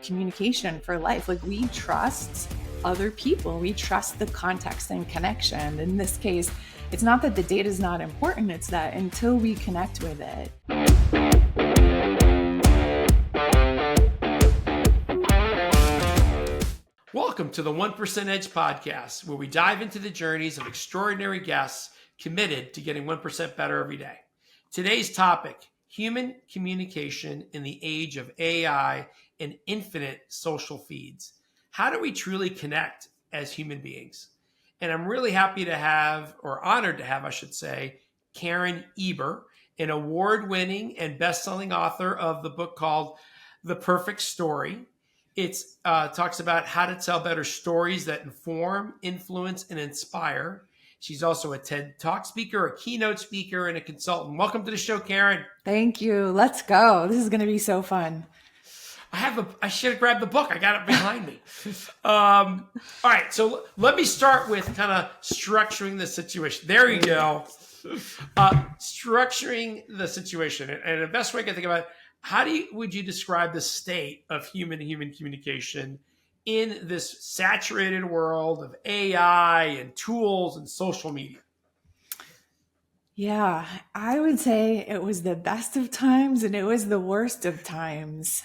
communication for life. Like, we trust other people. We trust the context and connection. In this case, it's not that the data is not important. It's that until we connect with it. Welcome to the 1% Edge podcast, where we dive into the journeys of extraordinary guests committed to getting 1% better every day. Today's topic: human communication in the age of AI and infinite social feeds. How do we truly connect as human beings? And I'm really happy to have, or honored to have, I should say, Karen Eber, an award-winning and best-selling author of the book called The Perfect Story. It talks about how to tell better stories that inform, influence, and inspire. She's also a TED Talk speaker, a keynote speaker, and a consultant. Welcome to the show, Karen. Thank you. Let's go. This is going to be so fun. I should have grabbed the book. I got it behind me. All right. So let me start with kind of structuring the situation. There you go. Structuring the situation. And the best way I can think about it, would you describe the state of human-to-human communication in this saturated world of AI and tools and social media? Yeah, I would say it was the best of times and it was the worst of times.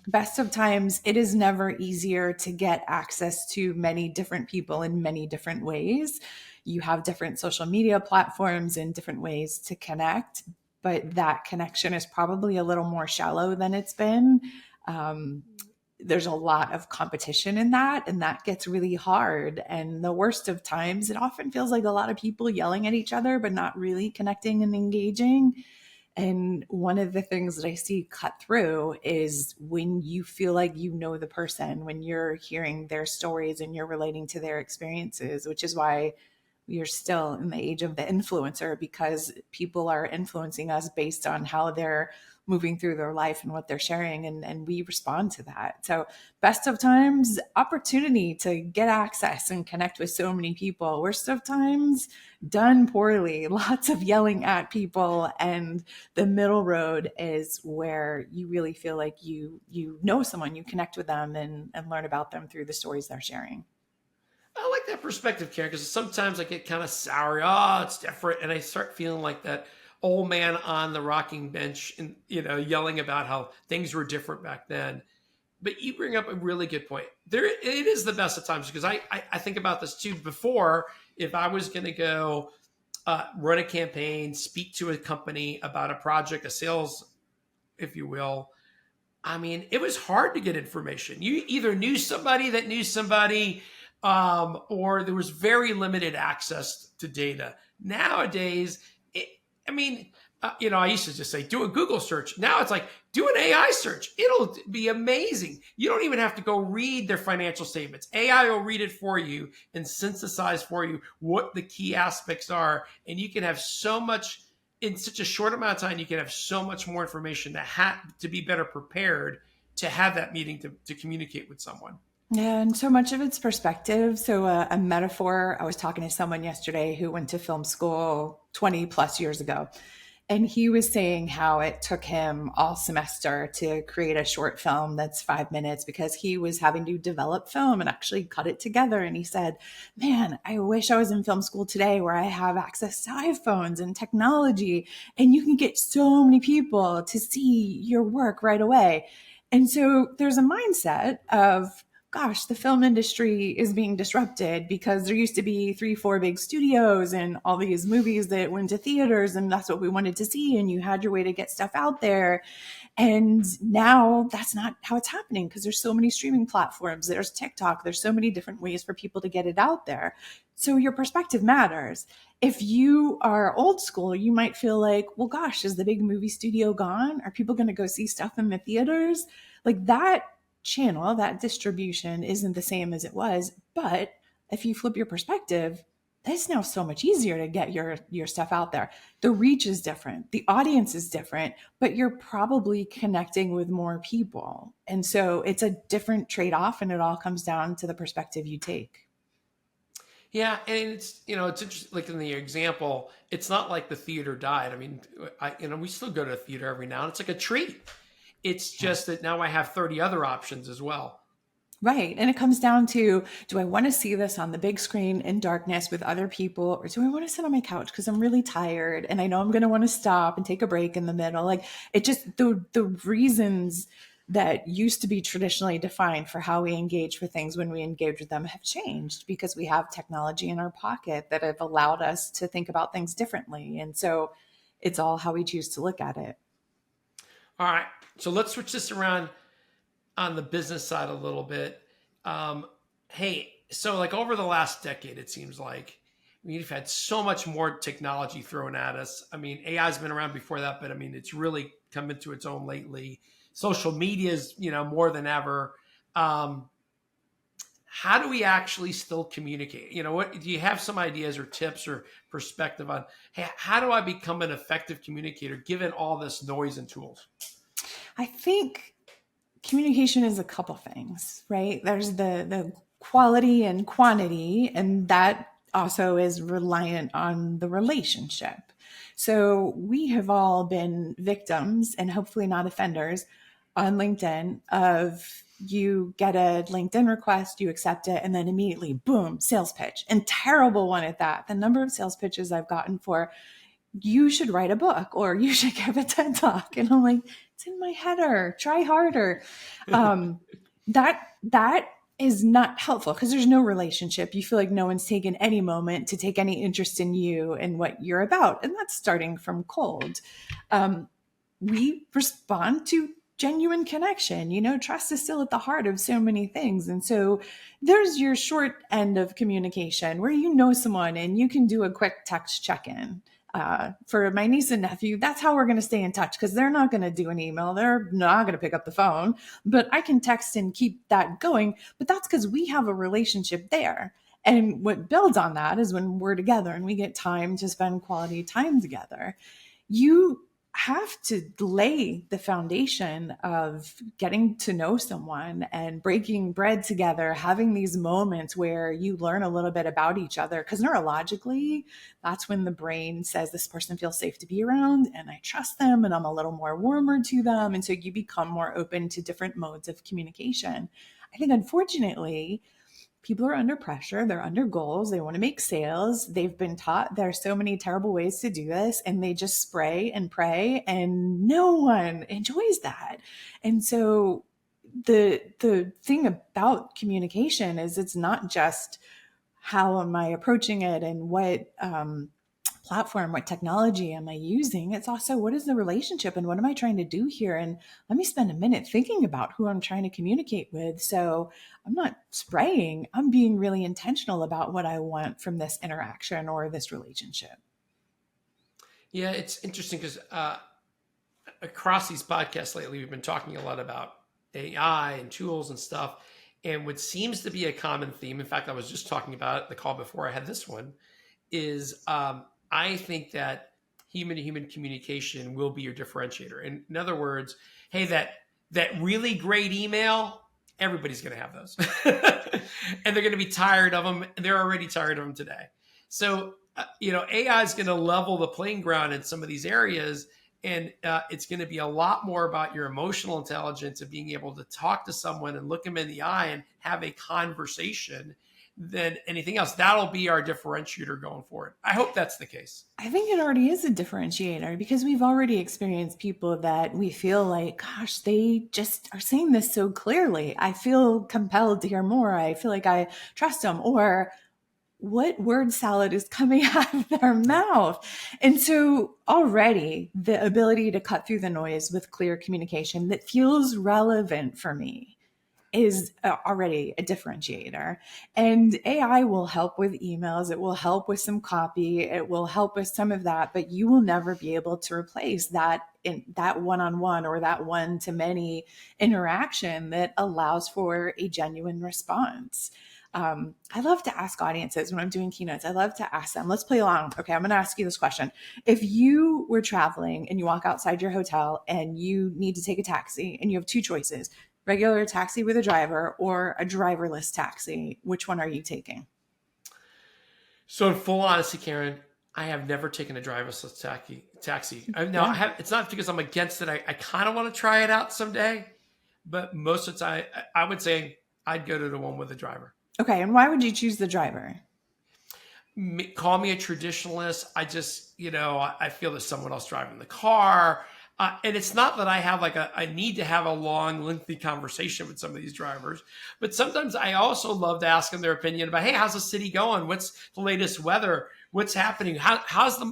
Best of times, it is never easier to get access to many different people in many different ways. You have different social media platforms and different ways to connect, but that connection is probably a little more shallow than it's been. There's a lot of competition in that, and that gets really hard. And the worst of times, it often feels like a lot of people yelling at each other, but not really connecting and engaging. And one of the things that I see cut through is when you feel like you know the person, when you're hearing their stories and you're relating to their experiences, which is why we are still in the age of the influencer, because people are influencing us based on how they're moving through their life and what they're sharing, and we respond to that. So best of times, opportunity to get access and connect with so many people. Worst of times, done poorly, lots of yelling at people, and the middle road is where you really feel like you know someone, you connect with them and learn about them through the stories they're sharing. I like that perspective, Karen, because sometimes I get kind of sour. Oh, it's different. And I start feeling like that old man on the rocking bench and, yelling about how things were different back then. But you bring up a really good point. It is the best of times, because I think about this too. Before, if I was going to go run a campaign, speak to a company about a project, a sales, if you will, I mean, it was hard to get information. You either knew somebody that knew somebody, or there was very limited access to data. Nowadays, I used to just say, do a Google search. Now it's like, do an AI search. It'll be amazing. You don't even have to go read their financial statements. AI will read it for you and synthesize for you what the key aspects are. And you can have so much, in such a short amount of time, you can have so much more information to be better prepared to have that meeting to communicate with someone. Yeah, and so much of it's perspective. So a metaphor, I was talking to someone yesterday who went to film school 20 plus years ago. And he was saying how it took him all semester to create a short film that's 5 minutes, because he was having to develop film and actually cut it together. And he said, man, I wish I was in film school today, where I have access to iPhones and technology, and you can get so many people to see your work right away. And so there's a mindset of, gosh, the film industry is being disrupted because there used to be 3-4 big studios and all these movies that went to theaters, and that's what we wanted to see. And you had your way to get stuff out there. And now that's not how it's happening, because there's so many streaming platforms. There's TikTok. There's so many different ways for people to get it out there. So your perspective matters. If you are old school, you might feel like, well, gosh, is the big movie studio gone? Are people going to go see stuff in the theaters? Like, that channel, that distribution isn't the same as it was. But if you flip your perspective, it's now so much easier to get your stuff out there. The reach is different. The audience is different, but you're probably connecting with more people. And so it's a different trade-off, and it all comes down to the perspective you take. Yeah, and it's interesting. Like in the example, it's not like the theater died. I mean, we still go to the theater every now and it's like a treat. It's Yeah. just that now I have 30 other options as well. Right. And it comes down to, do I want to see this on the big screen in darkness with other people, or do I want to sit on my couch because I'm really tired and I know I'm going to want to stop and take a break in the middle? Like, it just, the reasons that used to be traditionally defined for how we engage with things when we engage with them have changed because we have technology in our pocket that have allowed us to think about things differently. And so it's all how we choose to look at it. All right. So let's switch this around on the business side a little bit. Um, hey, so like over the last decade, it seems like we've had so much more technology thrown at us. I mean, AI has been around before that, but I mean, it's really come into its own lately. Social media is, more than ever. Um, how do we actually still communicate? What do you have some ideas or tips or perspective on? Hey, how do I become an effective communicator given all this noise and tools? I think communication is a couple things, right? There's the quality and quantity, and that also is reliant on the relationship. So we have all been victims and hopefully not offenders on LinkedIn of, you get a LinkedIn request, you accept it, and then immediately, boom, sales pitch, and terrible one at that. The number of sales pitches I've gotten for, you should write a book or you should give a TED talk. And I'm like, it's in my header, try harder. Um, that is not helpful because there's no relationship. You feel like no one's taken any moment to take any interest in you and what you're about. And that's starting from cold. We respond to genuine connection. Trust is still at the heart of so many things. And so there's your short end of communication where you know someone and you can do a quick text check-in. For my niece and nephew, that's how we're going to stay in touch because they're not going to do an email. They're not going to pick up the phone, but I can text and keep that going. But that's because we have a relationship there. And what builds on that is when we're together and we get time to spend quality time together. You have to lay the foundation of getting to know someone and breaking bread together, having these moments where you learn a little bit about each other. Because neurologically, that's when the brain says, this person feels safe to be around and I trust them and I'm a little more warmer to them. And so you become more open to different modes of communication. I think, unfortunately, people are under pressure. They're under goals. They want to make sales. They've been taught there are so many terrible ways to do this, and they just spray and pray, and no one enjoys that. And so the thing about communication is it's not just how am I approaching it and what platform, what technology am I using? It's also, what is the relationship and what am I trying to do here? And let me spend a minute thinking about who I'm trying to communicate with. So I'm not spraying, I'm being really intentional about what I want from this interaction or this relationship. Yeah, it's interesting because across these podcasts lately, we've been talking a lot about AI and tools and stuff. And what seems to be a common theme, in fact, I was just talking about it the call before I had this one, is I think that human to human communication will be your differentiator. In other words, hey, that really great email, everybody's going to have those. And they're going to be tired of them. They're already tired of them today. So, AI is going to level the playing ground in some of these areas. And it's going to be a lot more about your emotional intelligence and being able to talk to someone and look them in the eye and have a conversation than anything else. That'll be our differentiator going forward. I hope that's the case. I think it already is a differentiator because we've already experienced people that we feel like, gosh, they just are saying this so clearly. I feel compelled to hear more. I feel like I trust them. Or what word salad is coming out of their mouth. And so already the ability to cut through the noise with clear communication that feels relevant for me is already a differentiator. And AI will help with emails. It will help with some copy. It will help with some of that, but you will never be able to replace that in that one-on-one or that one-to-many interaction that allows for a genuine response. I love to ask audiences when I'm doing keynotes, I love to ask them, let's play along. Okay, I'm going to ask you this question. If you were traveling and you walk outside your hotel and you need to take a taxi and you have two choices, regular taxi with a driver or a driverless taxi, which one are you taking? So, in full honesty, Karen, I have never taken a driverless taxi. Now, Yeah. it's not because I'm against it. I kind of want to try it out someday, but most of the time, I would say I'd go to the one with a driver. Okay. And why would you choose the driver? Call me a traditionalist. I just, I feel there's someone else driving the car. And it's not that I have I need to have a long, lengthy conversation with some of these drivers, but sometimes I also love to ask them their opinion about, hey, how's the city going? What's the latest weather? What's happening? How's the,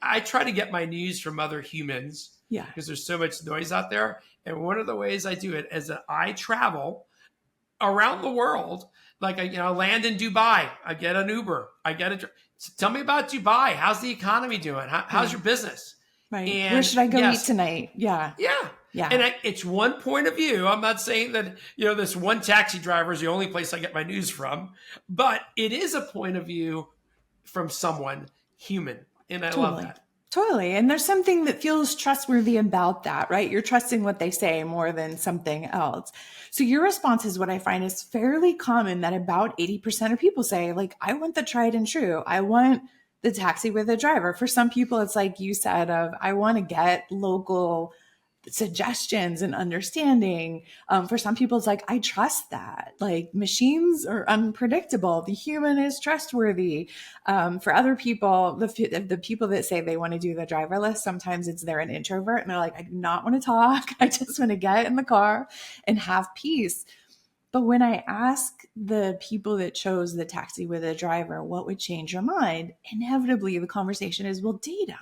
I try to get my news from other humans Yeah. because there's so much noise out there. And one of the ways I do it is that I travel around the world. Like, land in Dubai. I get an Uber. Tell me about Dubai. How's the economy doing? How's Right. your business? Right. Where And should I go eat yes, tonight? Yeah. yeah. Yeah. And it's one point of view. I'm not saying that, this one taxi driver is the only place I get my news from, but it is a point of view from someone human. And I love Totally. that. Totally. And there's something that feels trustworthy about that, right? You're trusting what they say more than something else. So your response is what I find is fairly common, that about 80% of people say, like, I want the tried and true. I want the taxi with a driver. For some people, it's like you said, of I want to get local suggestions and understanding. For some people, it's like, I trust that. Like, machines are unpredictable. The human is trustworthy. For other people, the people that say they want to do the driverless, sometimes they're an introvert and they're like, I do not want to talk. I just want to get in the car and have peace. But when I ask the people that chose the taxi with a driver, what would change your mind? Inevitably, the conversation is, well, data.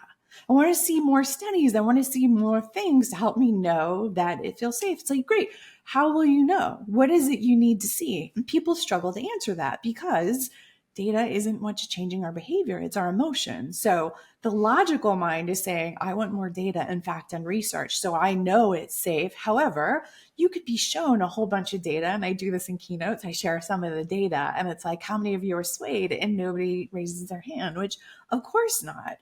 I want to see more studies. I want to see more things to help me know that it feels safe. It's like, great. How will you know? What is it you need to see? And people struggle to answer that because data isn't what's changing our behavior, it's our emotions. So the logical mind is saying, I want more data and fact and research so I know it's safe. However, you could be shown a whole bunch of data, and I do this in keynotes. I share some of the data, and it's like, how many of you are swayed? And nobody raises their hand, which of course not.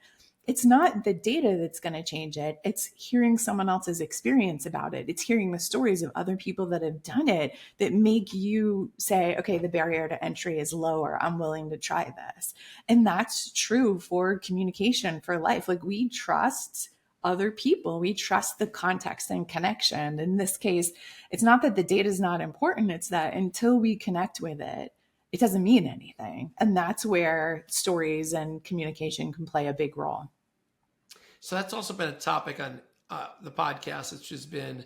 It's not the data that's going to change it. It's hearing someone else's experience about it. It's hearing the stories of other people that have done it that make you say, okay, the barrier to entry is lower. I'm willing to try this. And that's true for communication, for life. Like, we trust other people. We trust the context and connection. In this case, it's not that the data is not important. It's that until we connect with it, it doesn't mean anything. And that's where stories and communication can play a big role. So that's also been a topic on the podcast. It's just been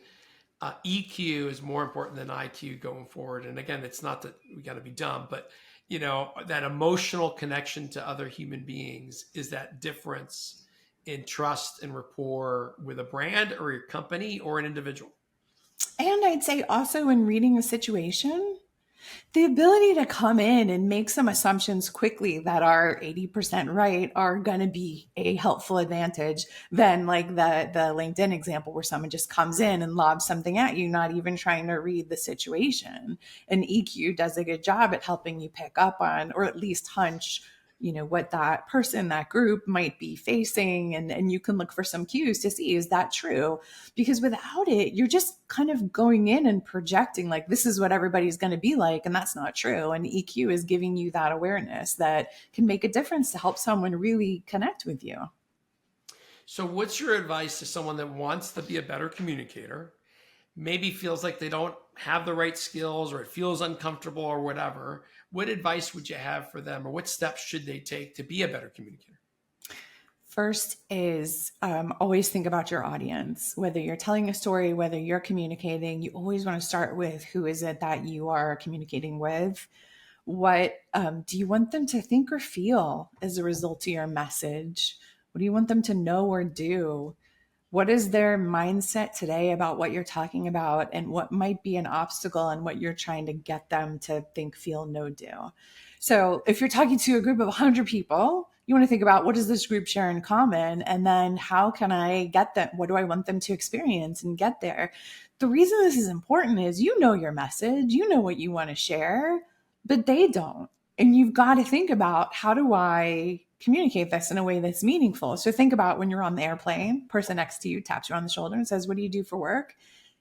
EQ is more important than IQ going forward. And again, it's not that we got to be dumb, but that emotional connection to other human beings is that difference in trust and rapport with a brand or your company or an individual. And I'd say also in reading a situation, the ability to come in and make some assumptions quickly that are 80% right are going to be a helpful advantage than like the LinkedIn example where someone just comes in and lobs something at you, not even trying to read the situation. And EQ does a good job at helping you pick up on, or at least hunch, what that person, that group might be facing. And you can look for some cues to see, is that true? Because without it, you're just kind of going in and projecting like, this is what everybody's going to be like. And that's not true. And EQ is giving you that awareness that can make a difference to help someone really connect with you. So what's your advice to someone that wants to be a better communicator, maybe feels like they don't have the right skills or it feels uncomfortable or whatever? What advice would you have for them, or what steps should they take to be a better communicator? First is always think about your audience. Whether you're telling a story, whether you're communicating, you always want to start with, who is it that you are communicating with? What do you want them to think or feel as a result of your message? What do you want them to know or do? What is their mindset today about what you're talking about, and what might be an obstacle and what you're trying to get them to think, feel, know, do? So if you're talking to a group of 100 people, you want to think about, what does this group share in common? And then how can I get them? What do I want them to experience and get there? The reason this is important is, your message, what you want to share, but they don't. And you've got to think about, how do I communicate this in a way that's meaningful? So think about when you're on the airplane, person next to you taps you on the shoulder and says, what do you do for work?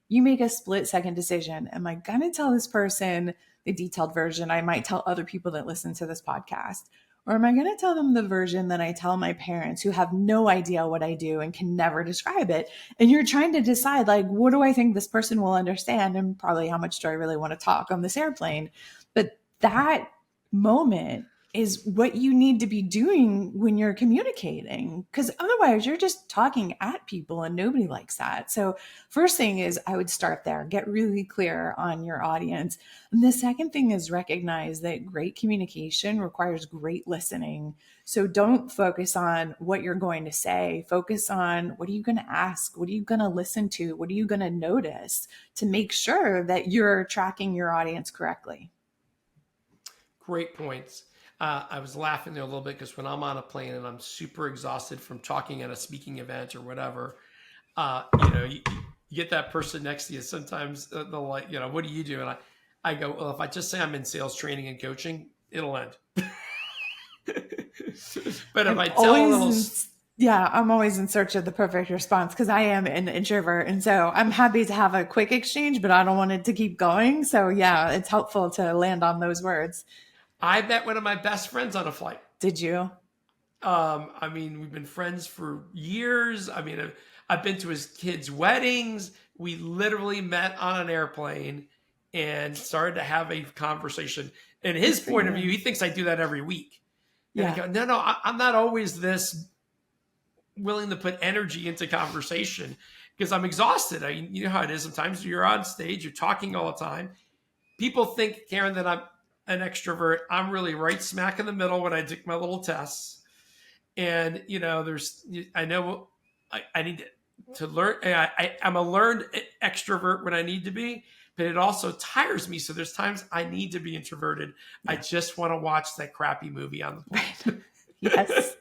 You make a split-second decision. Am I going to tell this person the detailed version I might tell other people that listen to this podcast? Or am I going to tell them the version that I tell my parents who have no idea what I do and can never describe it? And you're trying to decide, like, what do I think this person will understand? And probably how much do I really want to talk on this airplane? But that moment is what you need to be doing when you're communicating, because otherwise you're just talking at people and nobody likes that. So first thing is, I would start there, get really clear on your audience. And the second thing is recognize that great communication requires great listening. So don't focus on what you're going to say. Focus on, what are you going to ask? What are you going to listen to? What are you going to notice to make sure that you're tracking your audience correctly? Great points. I was laughing there a little bit because when I'm on a plane and I'm super exhausted from talking at a speaking event or whatever, you get that person next to you. Sometimes they'll like, what do you do? And I go, well, if I just say I'm in sales training and coaching, it'll end. But if I tell a little, yeah, I'm always in search of the perfect response because I am an introvert. And so I'm happy to have a quick exchange, but I don't want it to keep going. So yeah, it's helpful to land on those words. I met one of my best friends on a flight. Did you? I mean, we've been friends for years. I mean, I've been to his kids' weddings. We literally met on an airplane and started to have a conversation. In his point of view, he thinks I do that every week. And I go, no, I'm not always this willing to put energy into conversation because I'm exhausted. You know how it is. Sometimes you're on stage, you're talking all the time. People think, Karen, that I'm an extrovert. I'm really right smack in the middle when I take my little tests. And, I know I need to learn. I'm a learned extrovert when I need to be, but it also tires me. So there's times I need to be introverted. I just want to watch that crappy movie on the plane. Yes.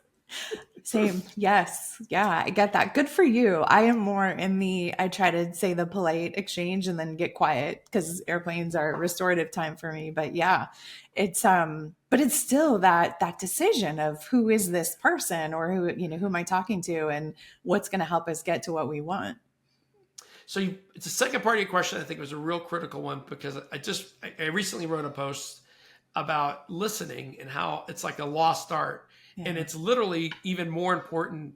Same. Yes. Yeah, I get that. Good for you. I am more in I try to say the polite exchange and then get quiet because airplanes are restorative time for me. But yeah, but it's still that decision of who is this person, or who am I talking to, and what's going to help us get to what we want. So it's the second part of your question. I think was a real critical one because I recently wrote a post about listening and how it's like a lost art. Yeah. And it's literally even more important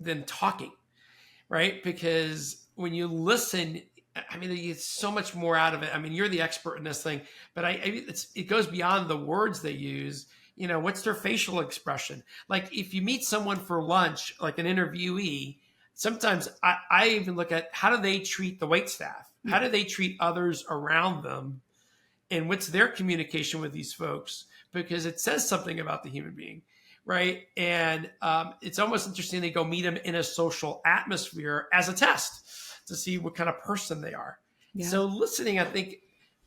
than talking, right? Because when you listen, I mean, you get so much more out of it. I mean, you're the expert in this thing, but it goes beyond the words they use. What's their facial expression? Like if you meet someone for lunch, like an interviewee, sometimes I even look at how do they treat the wait staff? How do they treat others around them? And what's their communication with these folks? Because it says something about the human being. Right. And it's almost interesting they go meet them in a social atmosphere as a test to see what kind of person they are. Yeah. So listening, I think,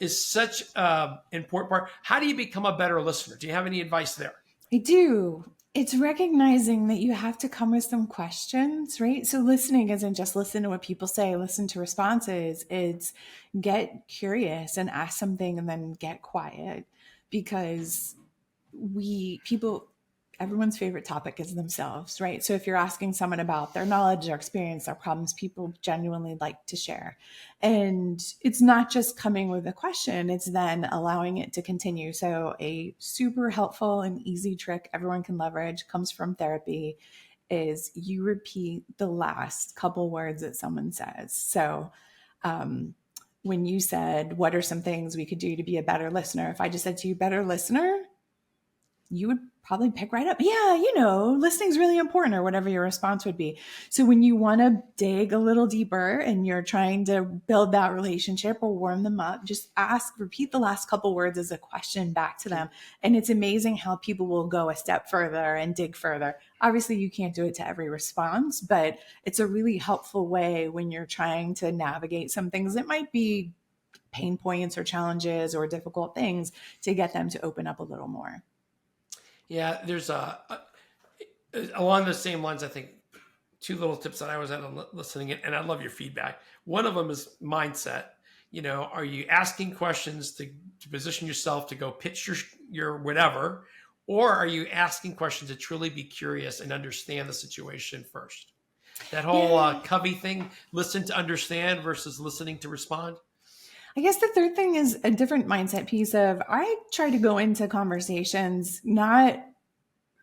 is such an important part. How do you become a better listener? Do you have any advice there? I do. It's recognizing that you have to come with some questions, right? So listening isn't just listen to what people say, listen to responses. It's get curious and ask something and then get quiet, because everyone's favorite topic is themselves, right? So if you're asking someone about their knowledge, their experience, their problems, people genuinely like to share. And it's not just coming with a question, it's then allowing it to continue. So a super helpful and easy trick everyone can leverage comes from therapy is you repeat the last couple words that someone says. So when you said, what are some things we could do to be a better listener? If I just said to you, better listener, you would probably pick right up, yeah, listening's really important, or whatever your response would be. So when you want to dig a little deeper and you're trying to build that relationship or warm them up, just repeat the last couple words as a question back to them. And it's amazing how people will go a step further and dig further. Obviously, you can't do it to every response, but it's a really helpful way when you're trying to navigate some things that might be pain points or challenges or difficult things, to get them to open up a little more. Yeah, there's along the same lines, I think, two little tips that I was on listening, and I love your feedback. One of them is mindset. Are you asking questions to position yourself to go pitch your whatever, or are you asking questions to truly be curious and understand the situation first? That whole Covey thing, listen to understand versus listening to respond. I guess the third thing is a different mindset piece of, I try to go into conversations not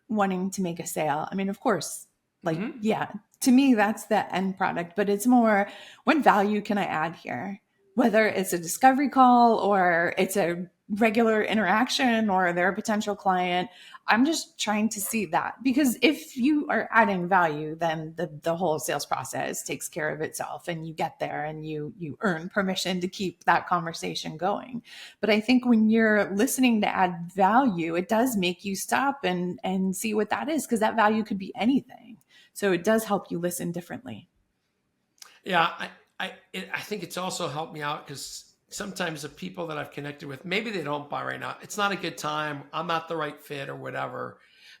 wanting to make a sale. I mean, of course, like, Mm-hmm. yeah, to me, that's the end product, but it's more, what value can I add here? Whether it's a discovery call or it's a regular interaction or they're a potential client, I'm just trying to see that, because if you are adding value, then the whole sales process takes care of itself and you get there and you earn permission to keep that conversation going. But I think when you're listening to add value, it does make you stop and see what that is, because that value could be anything. So it does help you listen differently. Yeah, I think it's also helped me out because sometimes the people that I've connected with, maybe they don't buy right now. It's not a good time. I'm not the right fit or whatever.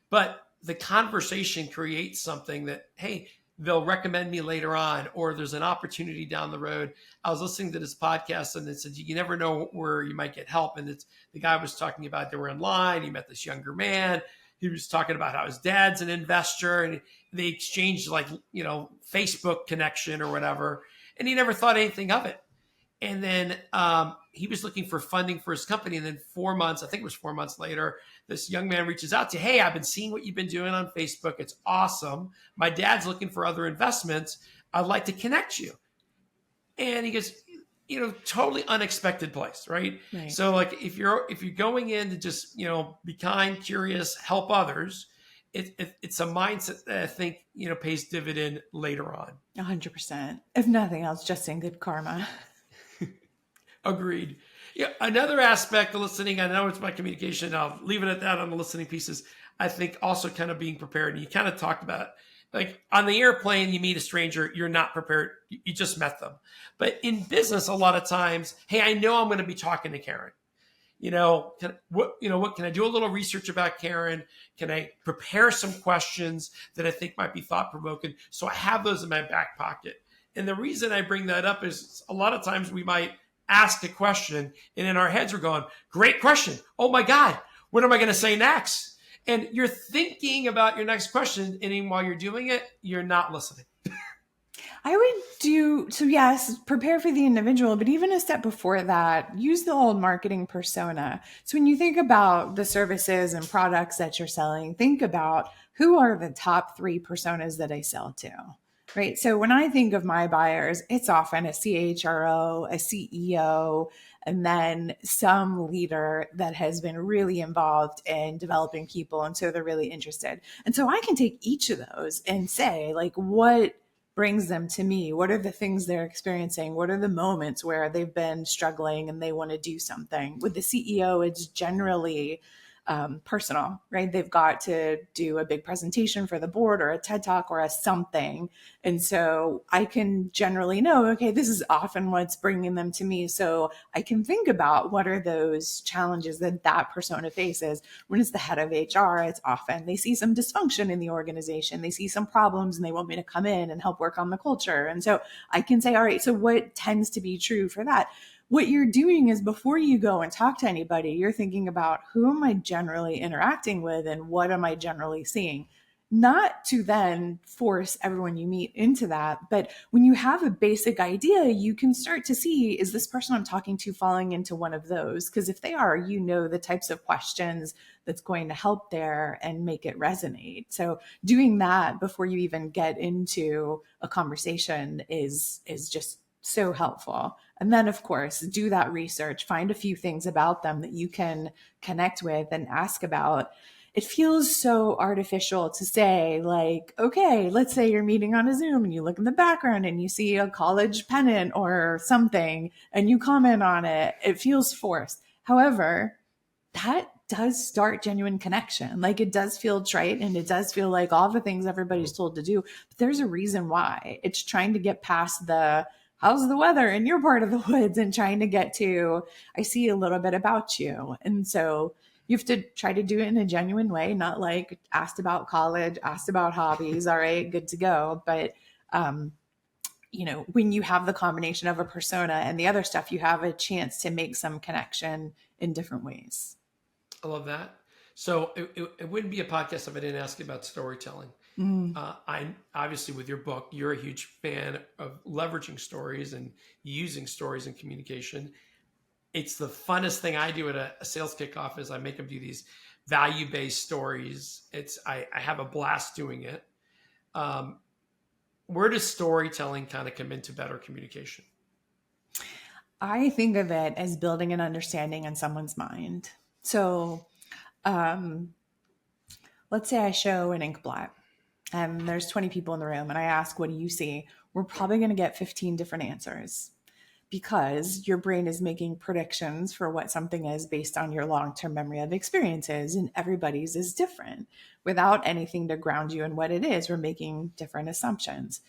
But the conversation creates something that, hey, they'll recommend me later on, or there's an opportunity down the road. I was listening to this podcast and it said, you never know where you might get help. And it's the guy was talking about they were in line. He met this younger man. He was talking about how his dad's an investor and they exchanged like, Facebook connection or whatever. And he never thought anything of it. And then he was looking for funding for his company. And then 4 months, I think it was 4 months later, this young man reaches out to, hey, I've been seeing what you've been doing on Facebook. It's awesome. My dad's looking for other investments. I'd like to connect you. And he goes, totally unexpected place, right? Right. So like if you're going in to just, be kind, curious, help others, it's a mindset that I think, pays dividend later on. 100%. If nothing else, just in good karma. Agreed. Yeah. Another aspect of listening, I know it's my communication. I'll leave it at that on the listening pieces. I think also kind of being prepared. And you kind of talked about it. Like on the airplane, you meet a stranger, you're not prepared. You just met them. But in business, a lot of times, hey, I know I'm going to be talking to Karen. What can I do a little research about Karen? Can I prepare some questions that I think might be thought provoking? So I have those in my back pocket. And the reason I bring that up is a lot of times we might ask a question and in our heads we're going, great question. Oh my God, what am I going to say next? And you're thinking about your next question, and while you're doing it, you're not listening. I would do, so yes, prepare for the individual, but even a step before that, use the old marketing persona. So when you think about the services and products that you're selling, think about who are the top 3 personas that I sell to, right? So when I think of my buyers, it's often a CHRO, a CEO, and then some leader that has been really involved in developing people. And so they're really interested. And so I can take each of those and say, like, what brings them to me? What are the things they're experiencing? What are the moments where they've been struggling and they want to do something? With the CEO, it's generally personal, right? They've got to do a big presentation for the board or a TED Talk or a something. And so I can generally know, okay, this is often what's bringing them to me. So I can think about what are those challenges that that persona faces. When it's the head of HR, it's often they see some dysfunction in the organization. They see some problems and they want me to come in and help work on the culture. And so I can say, all right, so what tends to be true for that? What you're doing is before you go and talk to anybody, you're thinking about who am I generally interacting with and what am I generally seeing? Not to then force everyone you meet into that. But when you have a basic idea, you can start to see, is this person I'm talking to falling into one of those? Because if they are, you know the types of questions that's going to help there and make it resonate. So doing that before you even get into a conversation is just so helpful. And then, of course, do that research, find a few things about them that you can connect with and ask about. It feels so artificial to say, like, okay, let's say you're meeting on a Zoom and you look in the background and you see a college pennant or something and you comment on it. It feels forced. However, that does start genuine connection. Like it does feel trite and it does feel like all the things everybody's told to do. But there's a reason why. It's trying to get past the how's the weather in your part of the woods and trying to get to, I see a little bit about you. And so you have to try to do it in a genuine way, not like asked about college, asked about hobbies. All right, good to go. But, when you have the combination of a persona and the other stuff, you have a chance to make some connection in different ways. I love that. So it wouldn't be a podcast if I didn't ask you about storytelling. I obviously with your book, you're a huge fan of leveraging stories and using stories in communication. It's the funnest thing I do at a sales kickoff is I make them do these value-based stories. I have a blast doing it. Um, where does storytelling kind of come into better communication? I think of it as building an understanding in someone's mind. So, um, let's say I show an ink blot and there's 20 people in the room and I ask, what do you see? We're probably going to get 15 different answers because your brain is making predictions for what something is based on your long-term memory of experiences, and everybody's is different. Without anything to ground you in what it is, we're making different assumptions.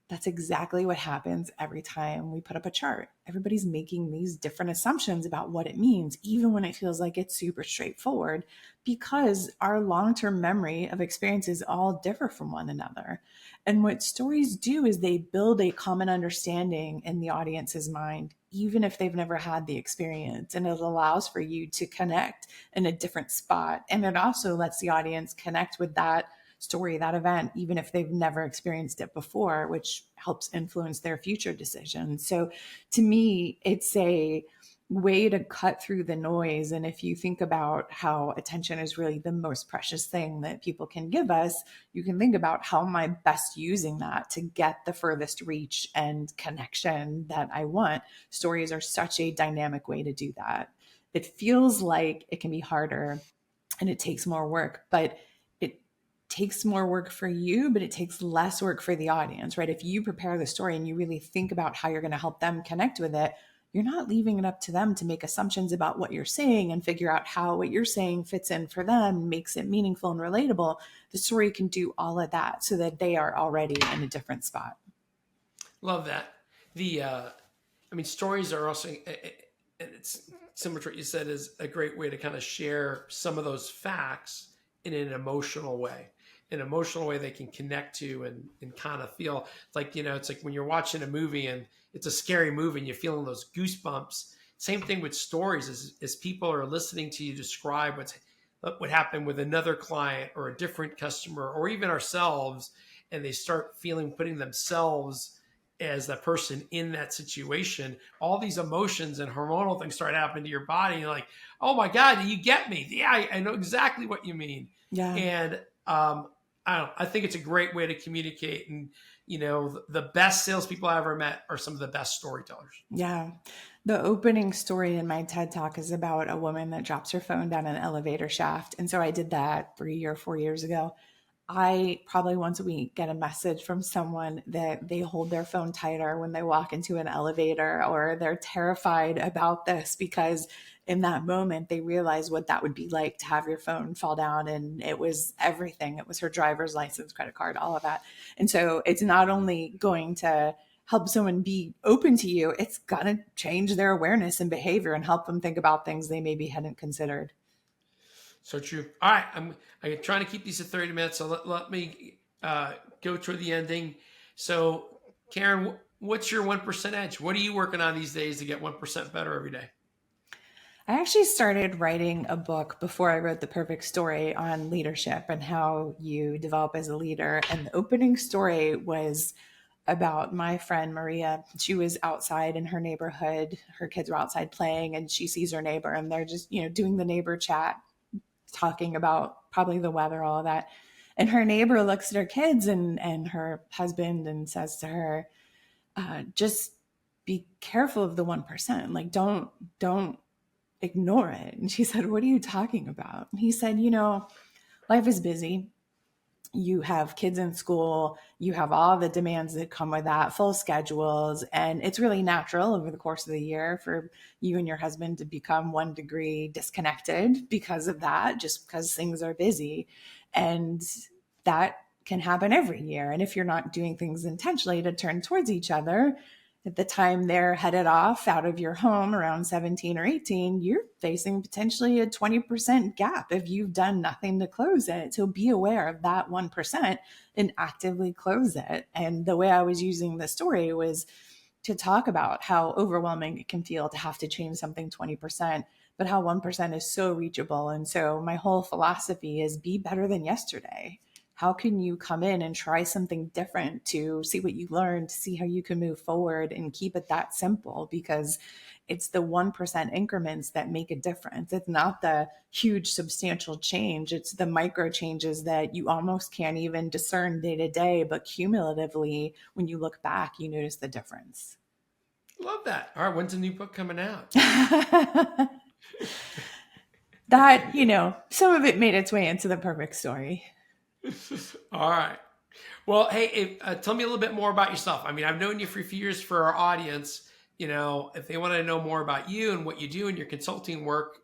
That's exactly what happens every time we put up a chart. Everybody's making these different assumptions about what it means, even when it feels like it's super straightforward, because our long term memory of experiences all differ from one another. And what stories do is they build a common understanding in the audience's mind, even if they've never had the experience. And it allows for you to connect in a different spot. And it also lets the audience connect with that story, that event, even if they've never experienced it before, which helps influence their future decisions. So to me, it's a way to cut through the noise. And if you think about how attention is really the most precious thing that people can give us, you can think about how am I best using that to get the furthest reach and connection that I want. Stories are such a dynamic way to do that. It feels like it can be harder and it takes more work, but it takes more work for you, but it takes less work for the audience, right? If you prepare the story and you really think about how you're going to help them connect with it, you're not leaving it up to them to make assumptions about what you're saying and figure out how what you're saying fits in for them, makes it meaningful and relatable. The story can do all of that so that they are already in a different spot. Love that. Stories are also, and it's similar to what you said, is a great way to kind of share some of those facts in an emotional way. An emotional way they can connect to and kind of feel like, it's like when you're watching a movie and it's a scary movie and you're feeling those goosebumps. Same thing with stories as people are listening to you describe what happened with another client or a different customer or even ourselves, and they start putting themselves as the person in that situation, all these emotions and hormonal things start happening to your body. And you're like, oh my God, you get me. Yeah, I know exactly what you mean. Yeah. And I don't know, I think it's a great way to communicate. And, the best salespeople I ever met are some of the best storytellers. Yeah. The opening story in my TED Talk is about a woman that drops her phone down an elevator shaft. And so I did that 3 or 4 years ago. I probably once a week get a message from someone that they hold their phone tighter when they walk into an elevator, or they're terrified about this because in that moment they realize what that would be like to have your phone fall down. And it was everything. It was her driver's license, credit card, all of that. And so it's not only going to help someone be open to you, it's going to change their awareness and behavior and help them think about things they maybe hadn't considered. So true. All right. I'm trying to keep these at 30 minutes. So let me go toward the ending. So, Karen, what's your 1% edge? What are you working on these days to get 1% better every day? I actually started writing a book before I wrote The Perfect Story on leadership and how you develop as a leader. And the opening story was about my friend Maria. She was outside in her neighborhood. Her kids were outside playing, and she sees her neighbor, and they're just, doing the neighbor chat, talking about probably the weather, all of that. And her neighbor looks at her kids and her husband and says to her, just be careful of the 1%. Like, don't ignore it. And she said, what are you talking about? And he said, life is busy. You have kids in school, you have all the demands that come with that, full schedules. And it's really natural over the course of the year for you and your husband to become 1 degree disconnected because of that, just because things are busy. And that can happen every year. And if you're not doing things intentionally to turn towards each other, at the time they're headed off out of your home around 17 or 18, you're facing potentially a 20% gap if you've done nothing to close it. So be aware of that 1% and actively close it. And the way I was using the story was to talk about how overwhelming it can feel to have to change something 20%, but how 1% is so reachable. And so my whole philosophy is be better than yesterday. How can you come in and try something different to see what you learned, to see how you can move forward and keep it that simple? Because it's the 1% increments that make a difference. It's not the huge substantial change. It's the micro changes that you almost can't even discern day to day, but cumulatively, when you look back, you notice the difference. Love that. All right. When's the new book coming out? That, some of it made its way into the perfect story. All right. Well, hey, tell me a little bit more about yourself. I mean, I've known you for a few years. For our audience, if they want to know more about you and what you do in your consulting work,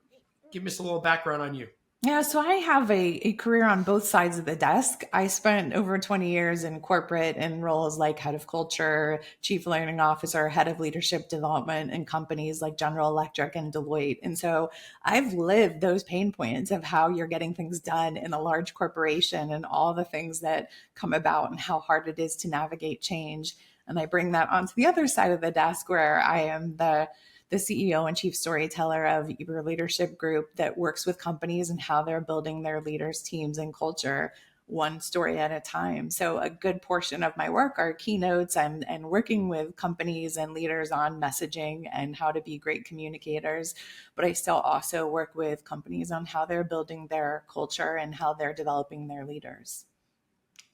give us a little background on you. Yeah, so I have a career on both sides of the desk. I spent over 20 years in corporate in roles like head of culture, chief learning officer, head of leadership development in companies like General Electric and Deloitte. And so I've lived those pain points of how you're getting things done in a large corporation and all the things that come about and how hard it is to navigate change. And I bring that onto the other side of the desk where I am the CEO and chief storyteller of Eber Leadership Group that works with companies and how they're building their leaders, teams, and culture one story at a time. So a good portion of my work are keynotes and working with companies and leaders on messaging and how to be great communicators. But I still also work with companies on how they're building their culture and how they're developing their leaders.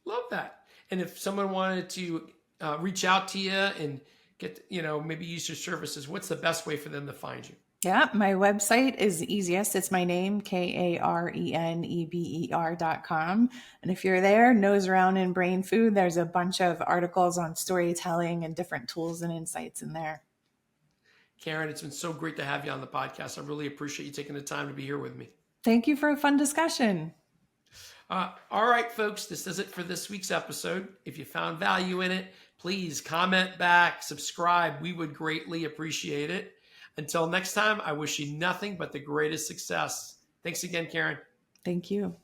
Love that. And if someone wanted to reach out to you and get, maybe use your services, what's the best way for them to find you? Yeah, my website is the easiest. It's my name, KarenEber.com. And if you're there, nose around in brain food, there's a bunch of articles on storytelling and different tools and insights in there. Karen, it's been so great to have you on the podcast. I really appreciate you taking the time to be here with me. Thank you for a fun discussion. All right, folks, this is it for this week's episode. If you found value in it, please comment back, subscribe. We would greatly appreciate it. Until next time, I wish you nothing but the greatest success. Thanks again, Karen. Thank you.